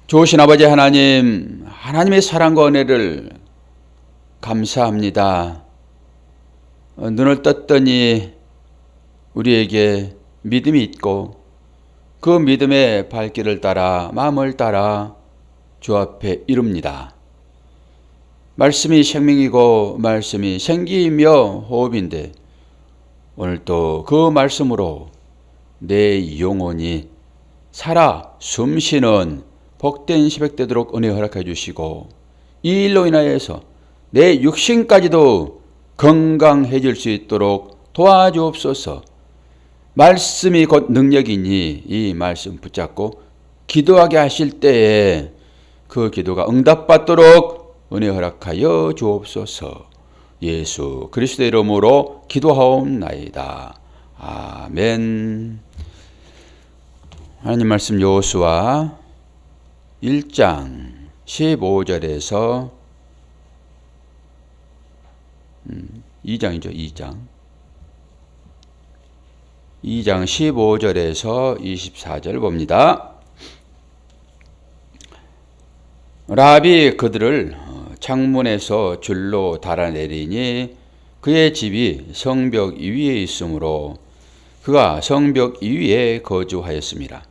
좋으신 아버지 하나님, 하나님의 사랑과 은혜를 감사합니다. 눈을 떴더니 우리에게 믿음이 있고 그 믿음의 발길을 따라 마음을 따라 주 앞에 이룹니다. 말씀이 생명이고 말씀이 생기이며 호흡인데 오늘도 그 말씀으로 내 영혼이 살아 숨쉬는 복된 새벽 되도록 은혜 허락해 주시고 이 일로 인하여서 내 육신까지도 건강해질 수 있도록 도와주옵소서. 말씀이 곧 능력이니 이 말씀 붙잡고 기도하게 하실 때에 그 기도가 응답받도록 은혜 허락하여 주옵소서. 예수 그리스도의 이름으로 기도하옵나이다. 아멘. 하나님 말씀 여호수아 1장 15절에서 2장이죠. 2장 15절에서 24절 봅니다. 라합이 그들을 창문에서 줄로 달아내리니 그의 집이 성벽 위에 있으므로 그가 성벽 위에 거주하였습니다.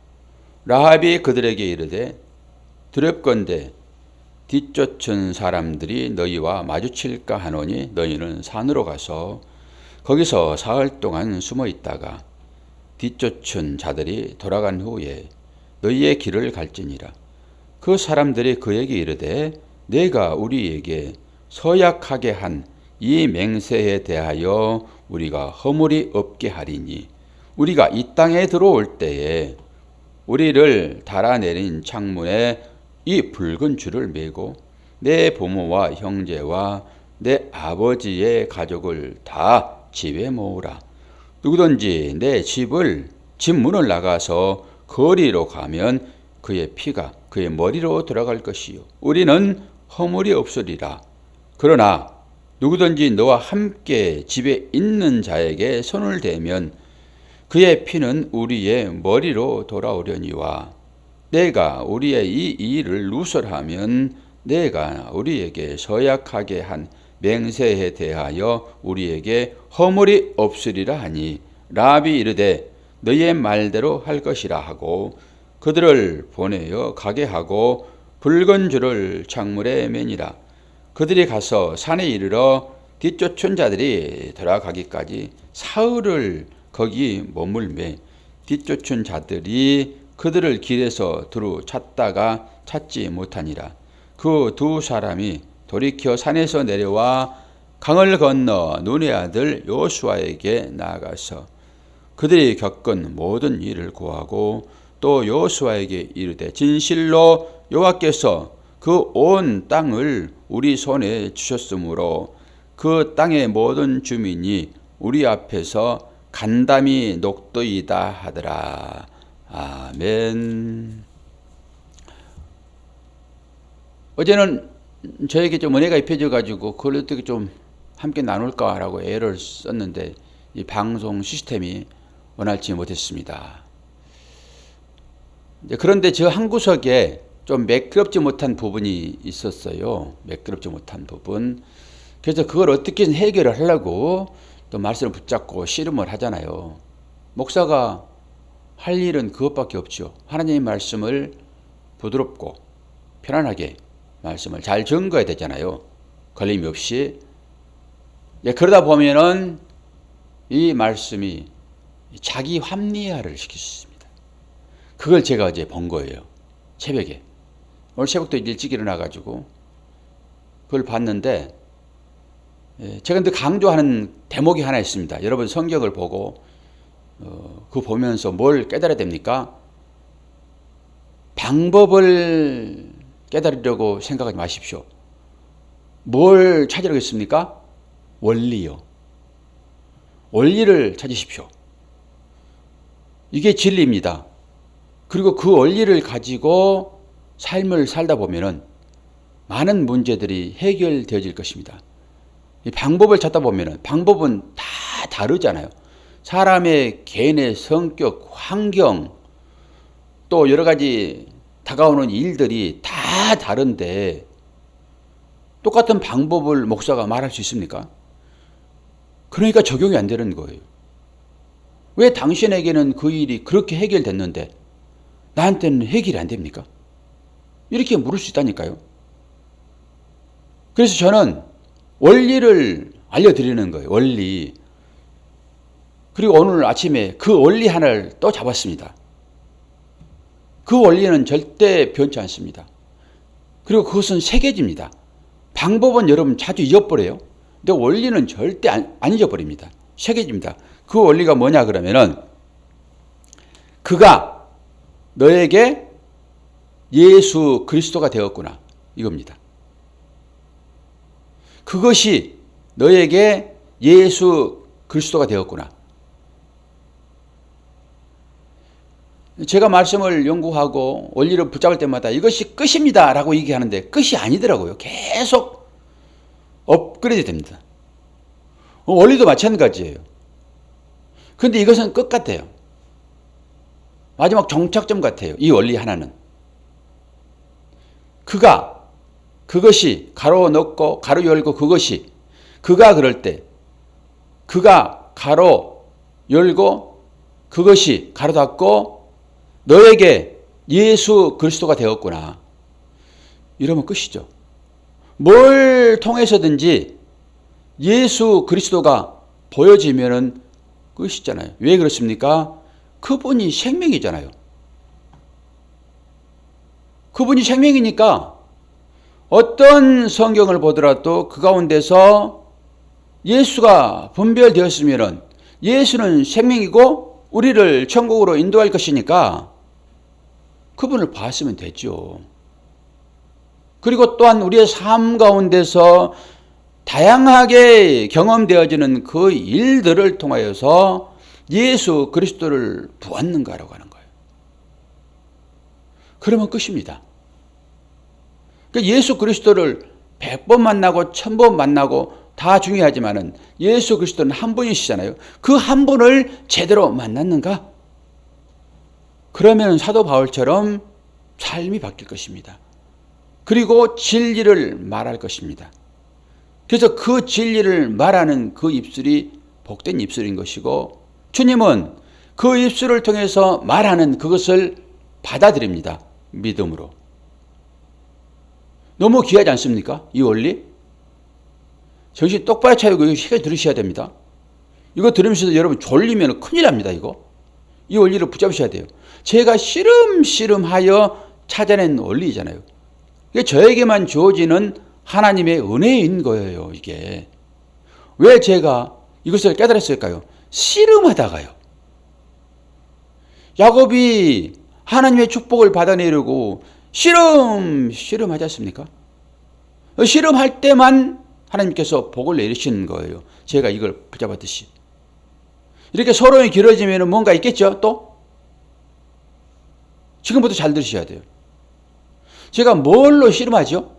라합이 그들에게 이르되 두렵건대 뒤쫓은 사람들이 너희와 마주칠까 하노니 너희는 산으로 가서 거기서 사흘 동안 숨어 있다가 뒤쫓은 자들이 돌아간 후에 너희의 길을 갈지니라. 그 사람들이 그에게 이르되 내가 우리에게 서약하게 한 이 맹세에 대하여 우리가 허물이 없게 하리니 우리가 이 땅에 들어올 때에 우리를 달아내린 창문에 이 붉은 줄을 매고 내 부모와 형제와 내 아버지의 가족을 다 집에 모으라. 누구든지 내 집 문을 나가서 거리로 가면 그의 피가 그의 머리로 돌아갈 것이요 우리는 허물이 없으리라. 그러나 누구든지 너와 함께 집에 있는 자에게 손을 대면 그의 피는 우리의 머리로 돌아오려니와 내가 우리의 이 일을 누설하면 내가 우리에게 서약하게 한 맹세에 대하여 우리에게 허물이 없으리라 하니 라합이 이르되 너희의 말대로 할 것이라 하고 그들을 보내어 가게 하고 붉은 줄을 창문에 매니라. 그들이 가서 산에 이르러 뒤쫓은 자들이 돌아가기까지 사흘을 거기 머물매 뒤쫓은 자들이 그들을 길에서 두루 찾다가 찾지 못하니라. 그 두 사람이 돌이켜 산에서 내려와 강을 건너 눈의 아들 여호수아에게 나아가서 그들이 겪은 모든 일을 고하고 또 여호수아에게 이르되 진실로 여호와께서 그 온 땅을 우리 손에 주셨으므로 그 땅의 모든 주민이 우리 앞에서 간담이 녹도이다 하더라. 아멘. 어제는 저에게 좀 은혜가 입혀져 가지고 그걸 어떻게 좀 함께 나눌까라고 애를 썼는데 이 방송 시스템이 원활치 못했습니다. 그런데 저 한 구석에 좀 매끄럽지 못한 부분이 있었어요. 매끄럽지 못한 부분. 그래서 그걸 어떻게 해결을 하려고 또 말씀을 붙잡고 씨름을 하잖아요. 목사가 할 일은 그것밖에 없죠. 하나님의 말씀을 부드럽고 편안하게 말씀을 잘 증거해야 되잖아요. 걸림이 없이. 그러다 보면은 이 말씀이 자기 합리화를 시킬 수 있습니다. 그걸 제가 어제 본 거예요. 새벽에. 오늘 새벽도 일찍 일어나가지고 그걸 봤는데 제가 근데 강조하는 대목이 하나 있습니다. 여러분 성경을 보고 그거 보면서 뭘 깨달아야 됩니까? 방법을 깨달으려고 생각하지 마십시오. 뭘 찾으려고 했습니까? 원리요. 원리를 찾으십시오. 이게 진리입니다. 그리고 그 원리를 가지고 삶을 살다 보면은 많은 문제들이 해결되어질 것입니다. 이 방법을 찾다 보면은 방법은 다 다르잖아요. 사람의 개인의 성격, 환경, 또 여러 가지 다가오는 일들이 다 다른데 똑같은 방법을 목사가 말할 수 있습니까? 그러니까 적용이 안 되는 거예요. 왜 당신에게는 그 일이 그렇게 해결됐는데 나한테는 해결이 안 됩니까? 이렇게 물을 수 있다니까요. 그래서 저는 원리를 알려드리는 거예요. 원리. 그리고 오늘 아침에 그 원리 하나를 또 잡았습니다. 그 원리는 절대 변치 않습니다. 그리고 그것은 새겨집니다. 방법은 여러분 자주 잊어버려요. 근데 원리는 절대 안 잊어버립니다. 새겨집니다. 그 원리가 뭐냐 그러면은 그가 너에게 예수 그리스도가 되었구나 이겁니다. 그것이 너에게 예수 그리스도가 되었구나. 제가 말씀을 연구하고 원리를 붙잡을 때마다 이것이 끝입니다 라고 얘기하는데 끝이 아니더라고요. 계속 업그레이드 됩니다. 원리도 마찬가지예요. 근데 이것은 끝 같아요. 마지막 정착점 같아요. 이 원리 하나는. 그것이 가로 넣고 가로 열고 그것이 그가 그럴 때 그가 가로 열고 그것이 가로 닫고 너에게 예수 그리스도가 되었구나. 이러면 끝이죠. 뭘 통해서든지 예수 그리스도가 보여지면은 끝이잖아요. 왜 그렇습니까? 그분이 생명이잖아요. 그분이 생명이니까 어떤 성경을 보더라도 그 가운데서 예수가 분별되었으면은 예수는 생명이고 우리를 천국으로 인도할 것이니까 그분을 봤으면 됐죠. 그리고 또한 우리의 삶 가운데서 다양하게 경험되어지는 그 일들을 통하여서 예수 그리스도를 보았는가라고 하는 거예요. 그러면 끝입니다. 그러니까 예수 그리스도를 100번 만나고 1000번 만나고 다 중요하지만은 예수 그리스도는 한 분이시잖아요. 그 한 분을 제대로 만났는가? 그러면 사도 바울처럼 삶이 바뀔 것입니다. 그리고 진리를 말할 것입니다. 그래서 그 진리를 말하는 그 입술이 복된 입술인 것이고 주님은 그 입술을 통해서 말하는 그것을 받아들입니다. 믿음으로. 너무 귀하지 않습니까? 이 원리? 정신 똑바로 차리고 이거 시간 들으셔야 됩니다. 이거 들으면서 여러분 졸리면 큰일 납니다. 이 원리를 붙잡으셔야 돼요. 제가 씨름하여 찾아낸 원리잖아요. 이게 저에게만 주어지는 하나님의 은혜인 거예요. 이게. 왜 제가 이것을 깨달았을까요? 씨름하다가요. 야곱이 하나님의 축복을 받아내려고 씨름하지 않습니까? 씨름할 때만 하나님께서 복을 내리시는 거예요. 제가 이걸 붙잡았듯이. 이렇게 서론이 길어지면 뭔가 있겠죠? 또? 지금부터 잘 들으셔야 돼요. 제가 뭘로 씨름하죠?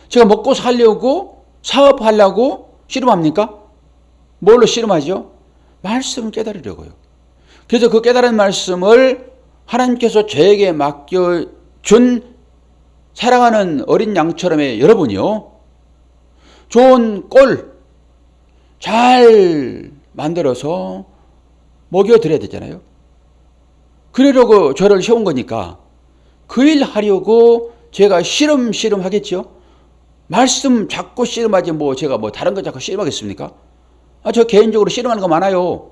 제가 먹고 살려고 사업하려고 씨름합니까? 뭘로 씨름하죠? 말씀을 깨달으려고요. 그래서 그 깨달은 말씀을 하나님께서 저에게 맡겨준 사랑하는 어린 양처럼의 여러분이요. 좋은 꼴 잘 만들어서 먹여드려야 되잖아요. 그러려고 저를 세운 거니까 그 일 하려고 제가 씨름 하겠죠. 말씀 자꾸 씨름하지 제가 다른 거 자꾸 씨름하겠습니까? 저 개인적으로 씨름하는 거 많아요.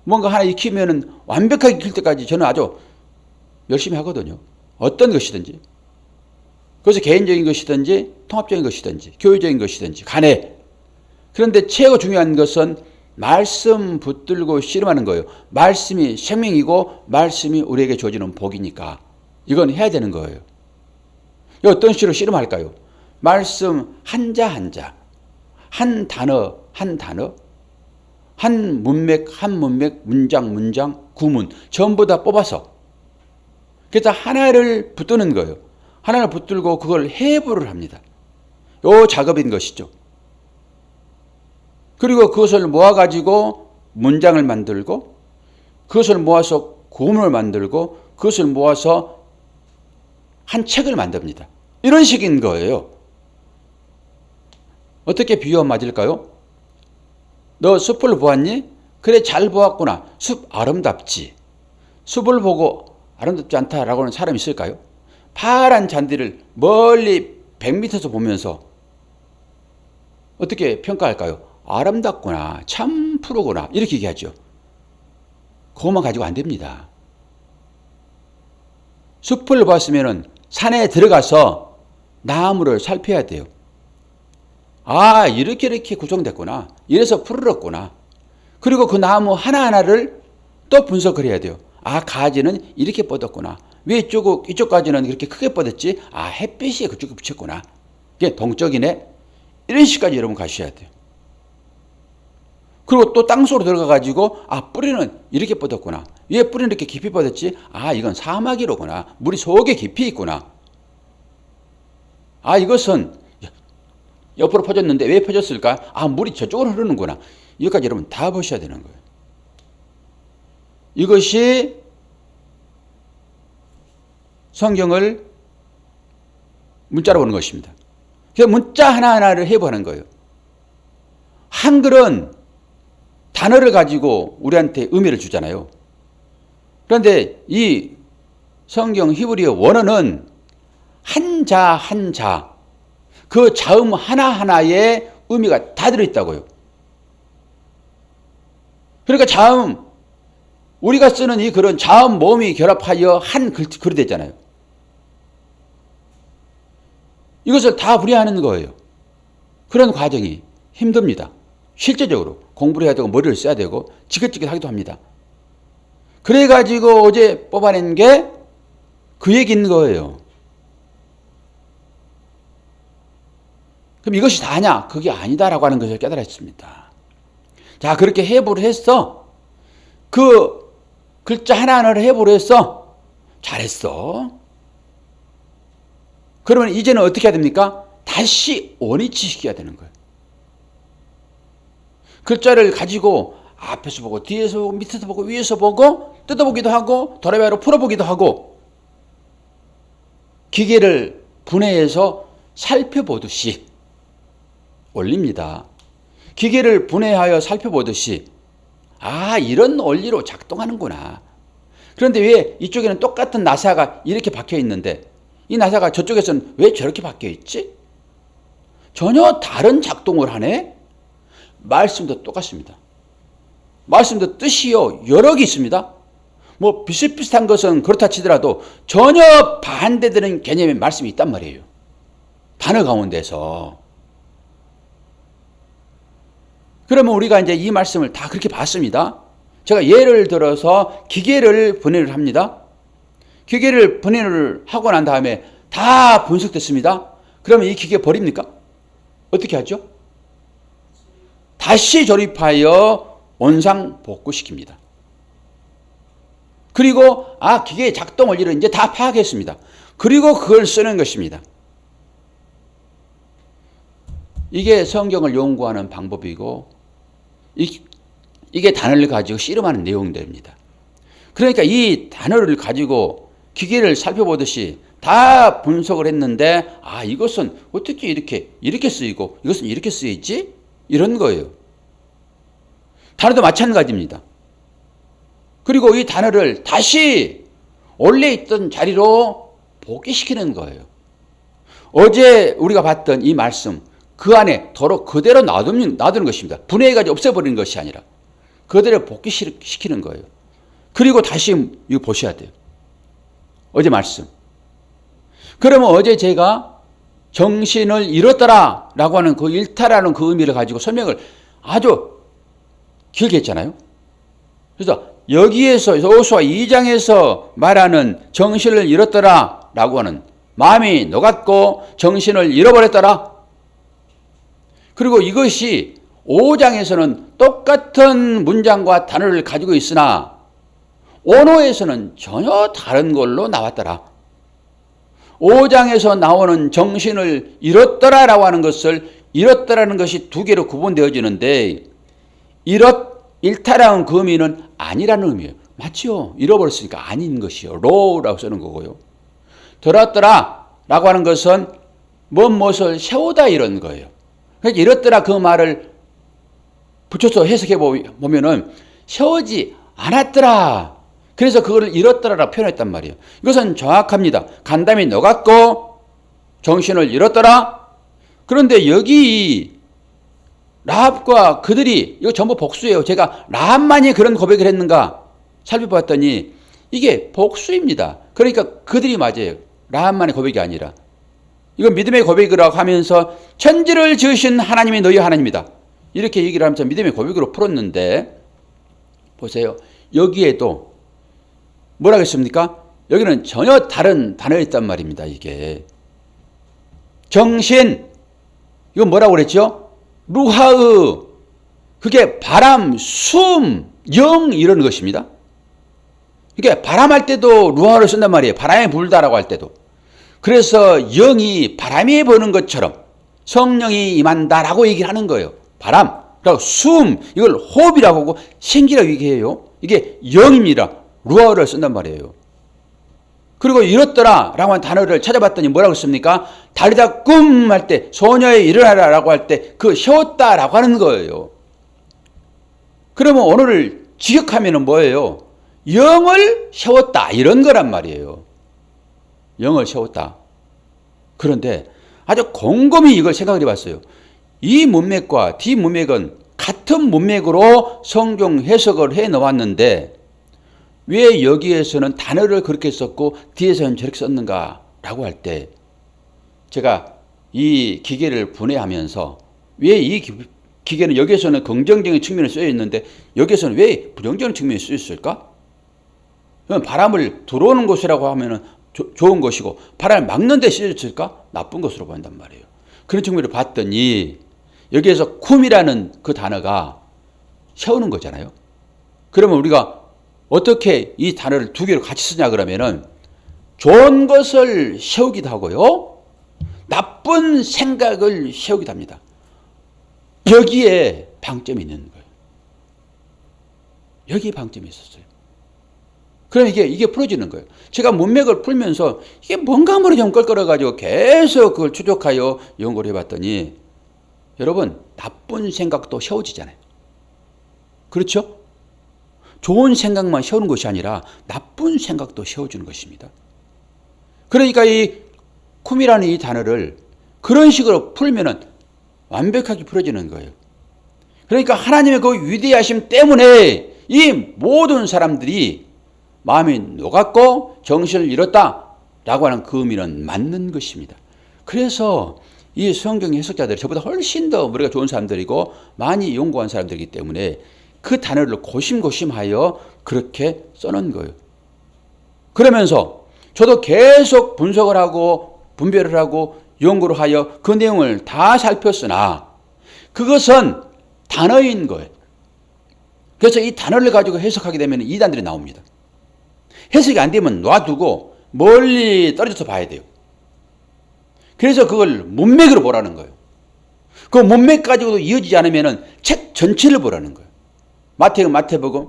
뭔가 하나 익히면은 완벽하게 익힐 때까지 저는 아주 열심히 하거든요. 어떤 것이든지. 그래서 개인적인 것이든지 통합적인 것이든지 교회적인 것이든지 간에. 그런데 최고 중요한 것은 말씀 붙들고 씨름하는 거예요. 말씀이 생명이고 말씀이 우리에게 주어지는 복이니까 이건 해야 되는 거예요. 어떤 식으로 씨름할까요? 말씀 한자 한자, 한 단어 한 단어, 한 문맥 한 문맥, 문장 구문 전부 다 뽑아서 그래서 하나를 붙드는 거예요. 하나를 붙들고 그걸 해부를 합니다. 요 작업인 것이죠. 그리고 그것을 모아가지고 문장을 만들고 그것을 모아서 구문을 만들고 그것을 모아서 한 책을 만듭니다. 이런 식인 거예요. 어떻게 비유하면 맞을까요? 너 숲을 보았니? 그래, 잘 보았구나. 숲 아름답지. 숲을 보고 아름답지 않다라고 하는 사람이 있을까요? 파란 잔디를 멀리 100m에서 보면서 어떻게 평가할까요? 아름답구나. 참 푸르구나. 이렇게 얘기하죠. 그것만 가지고 안 됩니다. 숲을 봤으면 산에 들어가서 나무를 살펴야 돼요. 아, 이렇게 구성됐구나. 이래서 푸르렀구나. 그리고 그 나무 하나하나를 또 분석을 해야 돼요. 아, 가지는 이렇게 뻗었구나. 왜 이쪽 가지는 그렇게 크게 뻗었지? 아, 햇빛이 그쪽에 비쳤구나. 이게 동적이네. 이런 식까지 여러분 가셔야 돼요. 그리고 또 땅속으로 들어가가지고, 아, 뿌리는 이렇게 뻗었구나. 왜 뿌리는 이렇게 깊이 뻗었지? 아, 이건 사마귀로구나. 물이 속에 깊이 있구나. 아, 이것은 옆으로 퍼졌는데 왜 퍼졌을까? 아, 물이 저쪽으로 흐르는구나. 여기까지 여러분 다 보셔야 되는 거예요. 이것이 성경을 문자로 보는 것입니다. 그래서 문자 하나하나를 해보는 거예요. 한글은 단어를 가지고 우리한테 의미를 주잖아요. 그런데 이 성경 히브리어 원어는 한자 한자, 그 자음 하나하나에 의미가 다 들어있다고요. 그러니까 자음, 우리가 쓰는 이 그런 자음 모음이 결합하여 한 글이 되잖아요. 이것을 다 분해하는 거예요. 그런 과정이 힘듭니다. 실제적으로 공부를 해야 되고 머리를 써야 되고 지긋지긋하기도 합니다. 그래가지고 어제 뽑아낸 게 그 얘기인 거예요. 그럼 이것이 다냐? 그게 아니다라고 하는 것을 깨달았습니다. 자, 그렇게 해부를 했어. 그 글자 하나하나를 해부를 했어. 잘했어. 그러면 이제는 어떻게 해야 됩니까? 다시 원위치시켜야 되는 거예요. 글자를 가지고 앞에서 보고 뒤에서 보고 밑에서 보고 위에서 보고 뜯어보기도 하고 도라이바로 풀어보기도 하고 기계를 분해해서 살펴보듯이 올립니다. 기계를 분해하여 살펴보듯이 아, 이런 원리로 작동하는구나. 그런데 왜 이쪽에는 똑같은 나사가 이렇게 박혀 있는데 이 나사가 저쪽에서는 왜 저렇게 박혀 있지? 전혀 다른 작동을 하네? 말씀도 똑같습니다. 말씀도 뜻이요 여러 개 있습니다. 뭐 비슷비슷한 것은 그렇다 치더라도 전혀 반대되는 개념의 말씀이 있단 말이에요. 단어 가운데서. 그러면 우리가 이제 이 말씀을 다 그렇게 봤습니다. 제가 예를 들어서 기계를 분해를 합니다. 기계를 분해를 하고 난 다음에 다 분석됐습니다. 그러면 이 기계 버립니까? 어떻게 하죠? 다시 조립하여 원상 복구시킵니다. 그리고 아, 기계의 작동 원리를 이제 다 파악했습니다. 그리고 그걸 쓰는 것입니다. 이게 성경을 연구하는 방법이고 이게 단어를 가지고 씨름하는 내용들입니다. 그러니까 이 단어를 가지고 기계를 살펴보듯이 다 분석을 했는데 아, 이것은 어떻게 이렇게 쓰이고 이것은 이렇게 쓰이지? 이런 거예요. 단어도 마찬가지입니다. 그리고 이 단어를 다시 원래 있던 자리로 복귀시키는 거예요. 어제 우리가 봤던 이 말씀 그 안에 도로 그대로 놔두는 것입니다. 분해해가지고 없애버리는 것이 아니라 그대로 복귀시키는 거예요. 그리고 다시 이거 보셔야 돼요. 어제 말씀. 그러면 어제 제가 정신을 잃었더라 라고 하는 그 일타라는 그 의미를 가지고 설명을 아주 길게 했잖아요. 그래서 여기에서 여호수아 2장에서 말하는 정신을 잃었더라 라고 하는 마음이 녹았고 정신을 잃어버렸더라. 그리고 이것이 5장에서는 똑같은 문장과 단어를 가지고 있으나 원어에서는 전혀 다른 걸로 나왔더라. 5장에서 나오는 정신을 잃었더라라고 하는 것을 잃었더라는 것이 두 개로 구분되어지는데 잃다라는 그 의미는 아니라는 의미예요. 맞죠? 잃어버렸으니까 아닌 것이요. 로라고 쓰는 거고요. 들었더라 라고 하는 것은 무엇을 세우다 이런 거예요. 그러니까 이렇더라 그 말을 붙여서 해석해 보면은 세우지 않았더라. 그래서 그거를 잃었더라라고 표현했단 말이에요. 이것은 정확합니다. 간담이 녹았고 정신을 잃었더라. 그런데 여기 라합과 그들이 이거 전부 복수예요. 제가 라합만이 그런 고백을 했는가 살펴봤더니 이게 복수입니다. 그러니까 그들이 맞아요. 라합만의 고백이 아니라. 이건 믿음의 고백이라고 하면서 천지를 지으신 하나님이 너희 하나님이다. 이렇게 얘기를 하면서 믿음의 고백으로 풀었는데 보세요. 여기에도 뭐라고 했습니까? 여기는 전혀 다른 단어였단 말입니다. 이게 정신, 이건 뭐라고 그랬죠? 루하의, 그게 바람, 숨, 영 이런 것입니다. 그러니까 바람할 때도 루하를 쓴단 말이에요. 바람이 불다라고 할 때도. 그래서 영이 바람이 부는 것처럼 성령이 임한다라고 얘기를 하는 거예요. 바람, 그리고 숨, 이걸 호흡이라고 하고 생기라고 얘기해요. 이게 영입니다. 루아를 쓴단 말이에요. 그리고 이렇더라 라고 한 단어를 찾아봤더니 뭐라고 씁니까? 다리다 꿈 할 때, 소녀의 일어나라 라고 할 때 그 세웠다 라고 하는 거예요. 그러면 오늘을 직역하면 뭐예요? 영을 세웠다 이런 거란 말이에요. 영을 세웠다. 그런데 아주 곰곰이 이걸 생각을 해봤어요. 이 문맥과 뒤 문맥은 같은 문맥으로 성경 해석을 해 놓았는데 왜 여기에서는 단어를 그렇게 썼고 뒤에서는 저렇게 썼는가 라고 할 때 제가 이 기계를 분해하면서 왜 이 기계는 여기에서는 긍정적인 측면에 쓰여 있는데 여기에서는 왜 부정적인 측면에 쓰여 있을까? 바람을 들어오는 곳이라고 하면 좋은 것이고 바람을 막는 데 쓰여졌을까? 나쁜 것으로 보인단 말이에요. 그런 측면으로 봤더니 여기에서 쿰이라는 그 단어가 세우는 거잖아요. 그러면 우리가 어떻게 이 단어를 두 개를 같이 쓰냐 그러면은 좋은 것을 세우기도 하고요. 나쁜 생각을 세우기도 합니다. 여기에 방점이 있는 거예요. 여기에 방점이 있었어요. 그럼 이게 풀어지는 거예요. 제가 문맥을 풀면서 이게 뭔가 모르게 좀 껄끄러가지고 계속 그걸 추적하여 연구를 해봤더니 여러분 나쁜 생각도 세워지잖아요. 그렇죠? 좋은 생각만 세우는 것이 아니라 나쁜 생각도 세워주는 것입니다. 그러니까 이 쿰이라는 이 단어를 그런 식으로 풀면은 완벽하게 풀어지는 거예요. 그러니까 하나님의 그 위대하심 때문에 이 모든 사람들이 마음이 녹았고 정신을 잃었다라고 하는 그 의미는 맞는 것입니다. 그래서 이 성경 해석자들이 저보다 훨씬 더 머리가 좋은 사람들이고 많이 연구한 사람들이기 때문에 그 단어를 고심고심하여 그렇게 써놓은 거예요. 그러면서 저도 계속 분석을 하고 분별을 하고 연구를 하여 그 내용을 다 살폈으나 그것은 단어인 거예요. 그래서 이 단어를 가지고 해석하게 되면 이단들이 나옵니다. 해석이 안 되면 놔두고 멀리 떨어져서 봐야 돼요. 그래서 그걸 문맥으로 보라는 거예요. 그 문맥 가지고도 이어지지 않으면 책 전체를 보라는 거예요. 마태복음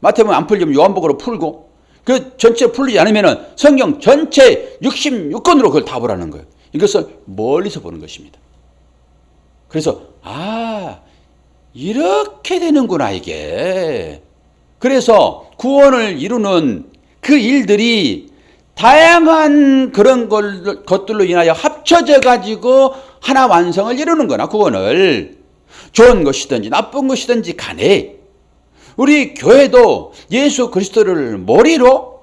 마태복음 안 풀리면 요한복음으로 풀고 그 전체 풀리지 않으면 성경 전체 66권으로 그걸 다 보라는 거예요. 이것을 멀리서 보는 것입니다. 그래서 이렇게 되는구나 이게. 그래서 구원을 이루는 그 일들이 다양한 그런 것들로 인하여 합쳐져 가지고 하나 완성을 이루는 거나 구원을 좋은 것이든지 나쁜 것이든지 간에 우리 교회도 예수 그리스도를 머리로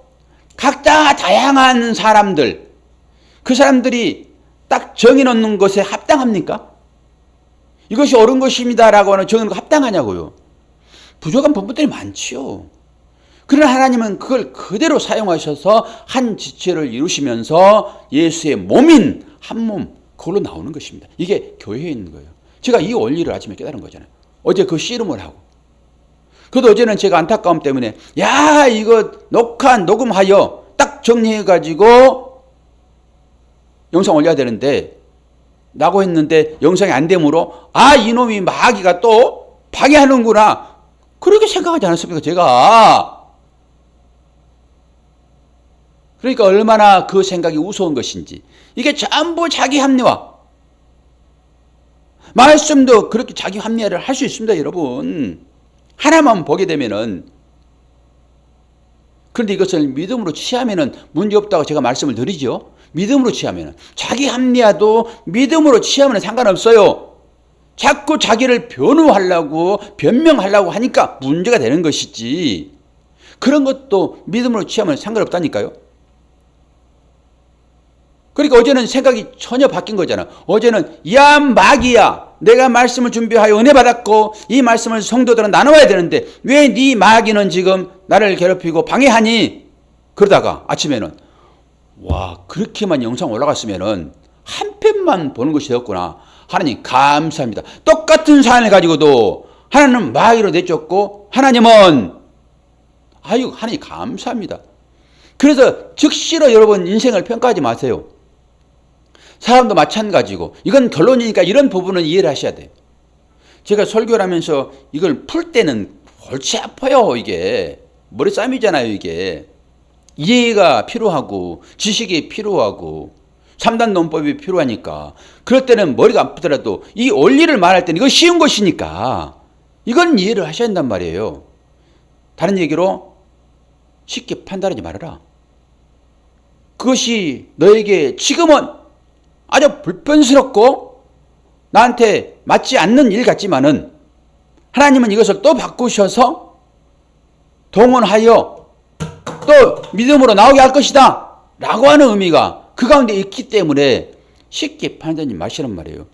각자 다양한 사람들 그 사람들이 딱 정해놓는 것에 합당합니까? 이것이 옳은 것입니다라고 하는 정해놓는 거 합당하냐고요. 부족한 부분들이 많지요. 그러나 하나님은 그걸 그대로 사용하셔서 한 지체를 이루시면서 예수의 몸인 한 몸 그걸로 나오는 것입니다. 이게 교회에 있는 거예요. 제가 이 원리를 아침에 깨달은 거잖아요. 어제 그 씨름을 하고 그래도 어제는 제가 안타까움 때문에 이거 녹음하여 딱 정리해가지고 영상 올려야 되는데 라고 했는데 영상이 안 되므로 이놈이 마귀가 또 방해하는구나 그렇게 생각하지 않았습니까 제가. 그러니까 얼마나 그 생각이 우스운 것인지. 이게 전부 자기 합리화. 말씀도 그렇게 자기 합리화를 할 수 있습니다, 여러분. 하나만 보게 되면은. 그런데 이것을 믿음으로 취하면은 문제 없다고 제가 말씀을 드리죠. 믿음으로 취하면은. 자기 합리화도 믿음으로 취하면 상관없어요. 자꾸 자기를 변호하려고, 변명하려고 하니까 문제가 되는 것이지. 그런 것도 믿음으로 취하면 상관없다니까요. 그러니까 어제는 생각이 전혀 바뀐 거잖아. 어제는 야 마귀야, 내가 말씀을 준비하여 은혜 받았고 이 말씀을 성도들은 나눠야 되는데 왜 네 마귀는 지금 나를 괴롭히고 방해하니? 그러다가 아침에는 와, 그렇게만 영상 올라갔으면은 한 편만 보는 것이 되었구나. 하나님 감사합니다. 똑같은 사안을 가지고도 하나님은 마귀로 내쫓고 하나님은 하나님 감사합니다. 그래서 즉시로 여러분 인생을 평가하지 마세요. 사람도 마찬가지고 이건 결론이니까 이런 부분은 이해를 하셔야 돼요. 제가 설교를 하면서 이걸 풀 때는 골치 아파요. 이게 머리싸움이잖아요. 이게 이해가 필요하고 지식이 필요하고 3단 논법이 필요하니까 그럴 때는 머리가 아프더라도 이 원리를 말할 때는 이거 쉬운 것이니까 이건 이해를 하셔야 한단 말이에요. 다른 얘기로 쉽게 판단하지 말아라. 그것이 너에게 지금은 아주 불편스럽고 나한테 맞지 않는 일 같지만은 하나님은 이것을 또 바꾸셔서 동원하여 또 믿음으로 나오게 할 것이다 라고 하는 의미가 그 가운데 있기 때문에 쉽게 판단하지 마시란 말이에요.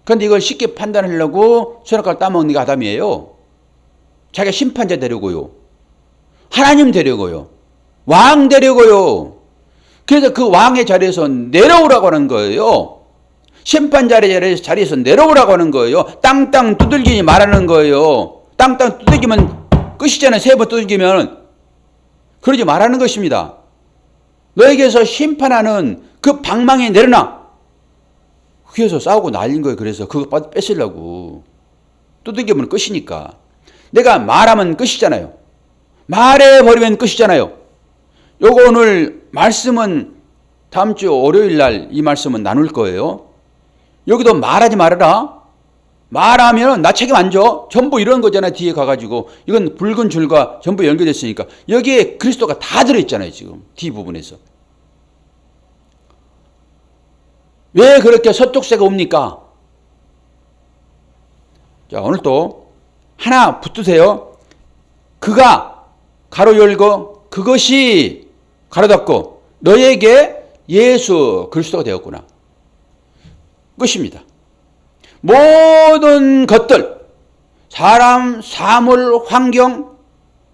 그런데 이걸 쉽게 판단하려고 선악과를 따먹는 게 아담이에요. 자기가 심판자 되려고요. 하나님 되려고요. 왕 되려고요. 그래서 그 왕의 자리에서 내려오라고 하는 거예요. 심판자 자리에서 내려오라고 하는 거예요. 땅땅 두들기니 말하는 거예요. 땅땅 두들기면 끝이잖아요. 3번 두들기면. 그러지 말하는 것입니다. 너에게서 심판하는 그 방망이에 내려놔. 그래서 싸우고 난린 거예요. 그래서 그거 뺏으려고. 두들기면 끝이니까. 내가 말하면 끝이잖아요. 말해버리면 끝이잖아요. 요거 오늘 말씀은 다음 주 월요일 날 이 말씀은 나눌 거예요. 여기도 말하지 말아라. 말하면 나 책임 안 져. 전부 이런 거잖아요. 뒤에 가가지고 이건 붉은 줄과 전부 연결됐으니까 여기에 그리스도가 다 들어있잖아요. 지금 뒷부분에서. 왜 그렇게 서쪽새가 옵니까? 자, 오늘 또 하나 붙으세요. 그가 가로 열고 그것이 가로 닫고 너에게 예수 그리스도가 되었구나. 끝입니다. 모든 것들, 사람, 사물, 환경,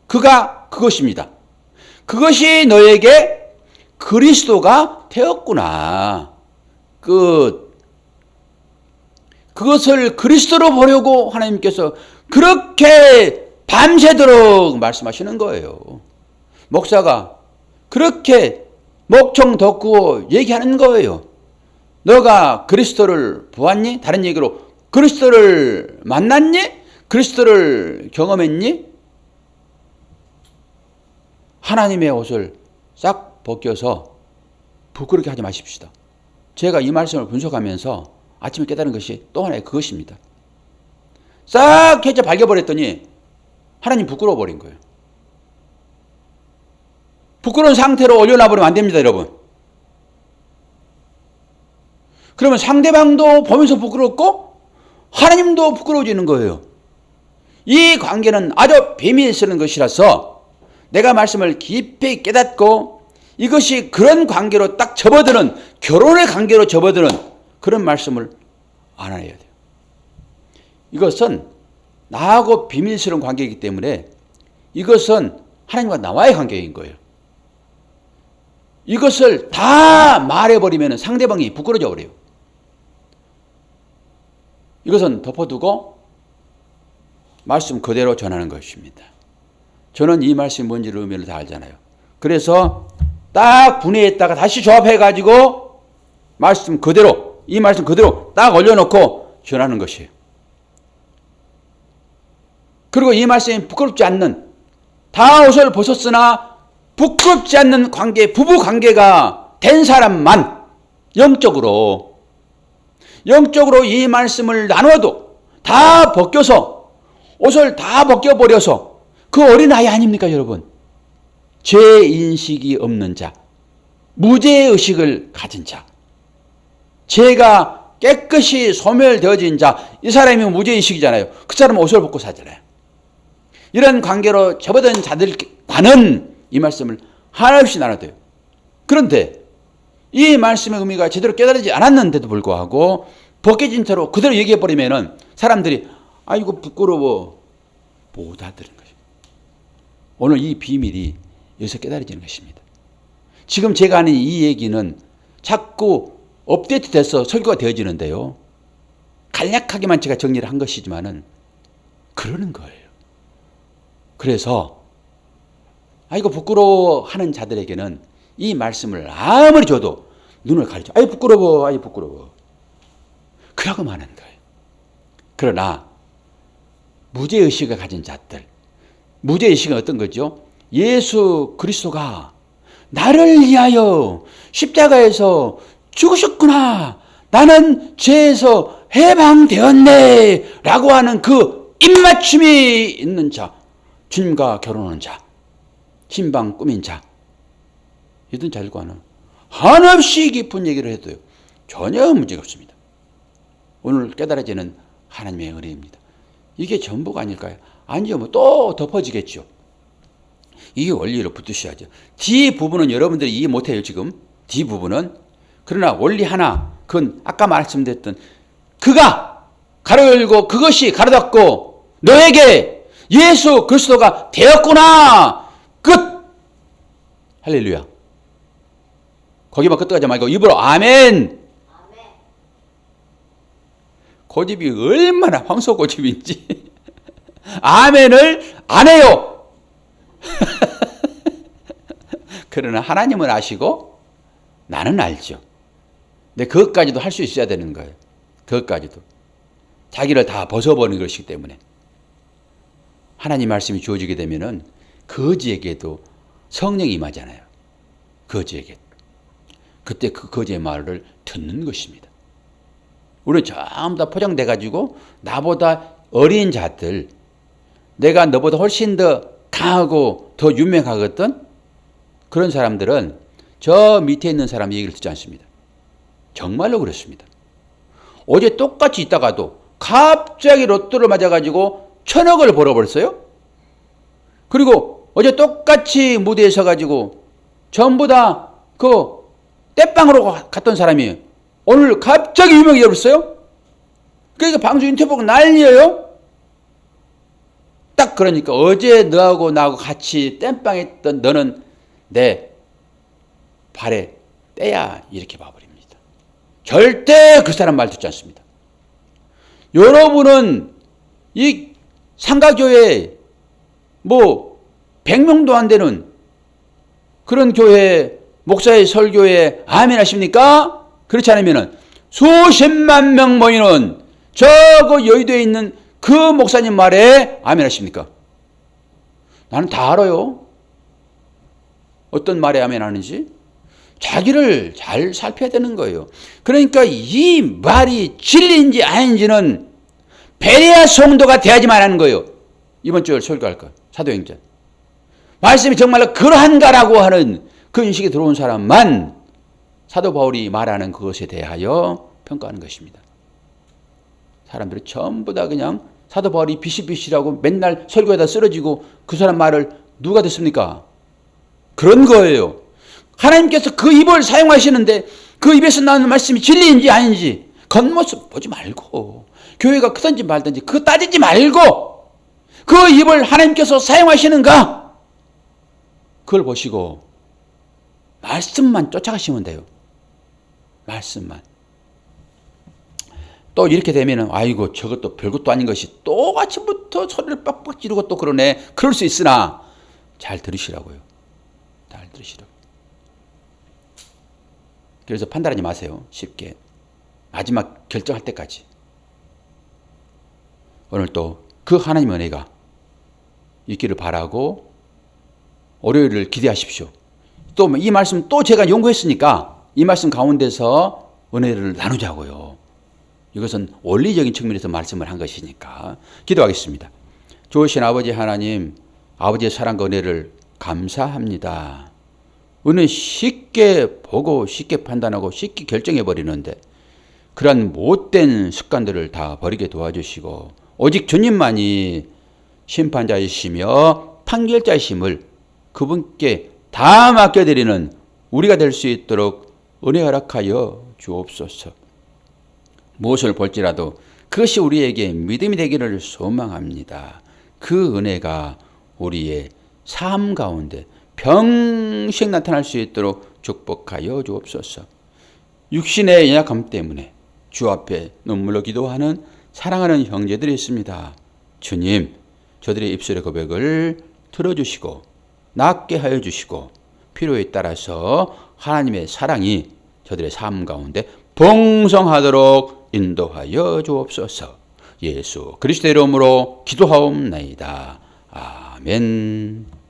그가 그것입니다. 그것이 너에게 그리스도가 되었구나. 그것을 그리스도로 보려고 하나님께서 그렇게 밤새도록 말씀하시는 거예요. 목사가 그렇게 목청 덮고 얘기하는 거예요. 너가 그리스도를 보았니? 다른 얘기로 그리스도를 만났니? 그리스도를 경험했니? 하나님의 옷을 싹 벗겨서 부끄럽게 하지 마십시다. 제가 이 말씀을 분석하면서 아침에 깨달은 것이 또 하나의 그것입니다. 싹 해쳐 발겨버렸더니 하나님 부끄러워 버린 거예요. 부끄러운 상태로 올려놔버리면 안 됩니다, 여러분. 그러면 상대방도 보면서 부끄럽고 하나님도 부끄러워지는 거예요. 이 관계는 아주 비밀스러운 것이라서 내가 말씀을 깊이 깨닫고 이것이 그런 관계로 딱 접어드는 결혼의 관계로 접어드는 그런 말씀을 안 해야 돼요. 이것은 나하고 비밀스러운 관계이기 때문에 이것은 하나님과 나와의 관계인 거예요. 이것을 다 말해버리면 상대방이 부끄러져 버려요. 이것은 덮어두고 말씀 그대로 전하는 것입니다. 저는 이 말씀이 뭔지를 의미를 다 알잖아요. 그래서 딱 분해했다가 다시 조합해가지고 말씀 그대로, 이 말씀 그대로 딱 올려놓고 전하는 것이에요. 그리고 이 말씀이 부끄럽지 않는 다 옷을 벗었으나 부끄럽지 않는 관계, 부부 관계가 된 사람만 영적으로 이 말씀을 나눠도 다 벗겨서 옷을 다 벗겨버려서 그 어린아이 아닙니까 여러분? 죄인식이 없는 자, 무죄의식을 가진 자, 죄가 깨끗이 소멸되어진 자, 이 사람이 무죄의식이잖아요. 그 사람은 옷을 벗고 살잖아요. 이런 관계로 접어든 자들과는 이 말씀을 한없이 나눠도요. 그런데 이 말씀의 의미가 제대로 깨달아지지 않았는데도 불구하고 벗겨진 채로 그대로 얘기해버리면은 사람들이 아이고 부끄러워 못 알아들은 것입니다. 오늘 이 비밀이 여기서 깨달아지는 것입니다. 지금 제가 하는 이 얘기는 자꾸 업데이트돼서 설교가 되어지는데요. 간략하게만 제가 정리를 한 것이지만은 그러는 거예요. 그래서 아이고 부끄러워하는 자들에게는 이 말씀을 아무리 줘도 눈을 가리죠. 아이 부끄러워, 아이 부끄러워. 그러고 마는 거예요. 그러나 무죄의식을 가진 자들, 무죄의식은 어떤 거죠? 예수 그리스도가 나를 위하여 십자가에서 죽으셨구나. 나는 죄에서 해방되었네. 라고 하는 그 입맞춤이 있는 자, 주님과 결혼하는 자, 신방 꾸민 자, 이런 자들과는 한없이 깊은 얘기를 해도요, 전혀 문제가 없습니다. 오늘 깨달아지는 하나님의 은혜입니다. 이게 전부가 아닐까요? 아니요, 뭐 또 덮어지겠죠. 이 원리로 붙으셔야죠. D 부분은 여러분들이 이해 못해요, 지금. D 부분은. 그러나 원리 하나, 그건 아까 말씀드렸던 그가 가로 열고 그것이 가로 닫고 너에게 예수 그리스도가 되었구나. 끝. 할렐루야. 거기만 끝까지 말고 입으로 아멘. 고집이 얼마나 황소 고집인지. 아멘을 안 해요. 그러나 하나님은 아시고 나는 알죠. 근데 그것까지도 할 수 있어야 되는 거예요. 그것까지도. 자기를 다 벗어버리는 것이기 때문에. 하나님 말씀이 주어지게 되면은 거지에게도 성령이 임하잖아요. 거지에게. 그때 그 거지의 말을 듣는 것입니다. 우리는 전부 다 포장돼 가지고 나보다 어린 자들, 내가 너보다 훨씬 더 강하고 더 유명하거든? 그런 사람들은 저 밑에 있는 사람 얘기를 듣지 않습니다. 정말로 그렇습니다. 어제 똑같이 있다가도 갑자기 로또를 맞아가지고 1,000억을 벌어버렸어요. 그리고 어제 똑같이 무대에 서가지고 전부 다 그 떼빵으로 갔던 사람이 오늘 갑자기 유명해졌어요. 그러니까 방송 인터뷰가 난리예요. 딱 그러니까 어제 너하고 나하고 같이 땜빵했던 너는 내 발에 떼야 이렇게 봐버립니다. 절대 그 사람 말 듣지 않습니다. 여러분은 이 상가교회 뭐 100명도 안 되는 그런 교회 목사의 설교에 아멘 하십니까? 그렇지 않으면 수십만 명 모이는 저거 여의도에 있는 그 목사님 말에 아멘 하십니까? 나는 다 알아요. 어떤 말에 아멘 하는지. 자기를 잘 살펴야 되는 거예요. 그러니까 이 말이 진리인지 아닌지는 베레아 성도가 돼야지만 하는 거예요. 이번 주에 설교할 거 사도행전. 말씀이 정말로 그러한가라고 하는 그 인식이 들어온 사람만 사도 바울이 말하는 그것에 대하여 평가하는 것입니다. 사람들이 전부 다 그냥 사도 바울이 비실비실하고 맨날 설교에다 쓰러지고 그 사람 말을 누가 듣습니까? 그런 거예요. 하나님께서 그 입을 사용하시는데 그 입에서 나오는 말씀이 진리인지 아닌지 겉모습 보지 말고 교회가 크든지 말든지 그거 따지지 말고 그 입을 하나님께서 사용하시는가? 그걸 보시고 말씀만 쫓아가시면 돼요. 말씀만. 또 이렇게 되면은 아이고 저것도 별것도 아닌 것이 또 아침부터 소리를 빡빡 지르고 또 그러네. 그럴 수 있으나 잘 들으시라고요. 잘 들으시라고. 그래서 판단하지 마세요. 쉽게. 마지막 결정할 때까지. 오늘 또 그 하나님의 은혜가 있기를 바라고 월요일을 기대하십시오. 또 이 말씀 또 제가 연구했으니까 이 말씀 가운데서 은혜를 나누자고요. 이것은 원리적인 측면에서 말씀을 한 것이니까. 기도하겠습니다. 좋으신 아버지 하나님, 아버지의 사랑과 은혜를 감사합니다. 은혜 쉽게 보고 쉽게 판단하고 쉽게 결정해 버리는데 그러한 못된 습관들을 다 버리게 도와주시고 오직 주님만이 심판자이시며 판결자이심을 그분께 다 맡겨드리는 우리가 될 수 있도록 은혜 허락하여 주옵소서. 무엇을 볼지라도 그것이 우리에게 믿음이 되기를 소망합니다. 그 은혜가 우리의 삶 가운데 평생 나타날 수 있도록 축복하여 주옵소서. 육신의 연약함 때문에 주 앞에 눈물로 기도하는 사랑하는 형제들이 있습니다. 주님, 저들의 입술의 고백을 들어주시고 낫게 하여 주시고 필요에 따라서 하나님의 사랑이 저들의 삶 가운데 풍성하도록 인도하여 주옵소서. 예수 그리스도의 이름으로 기도하옵나이다. 아멘.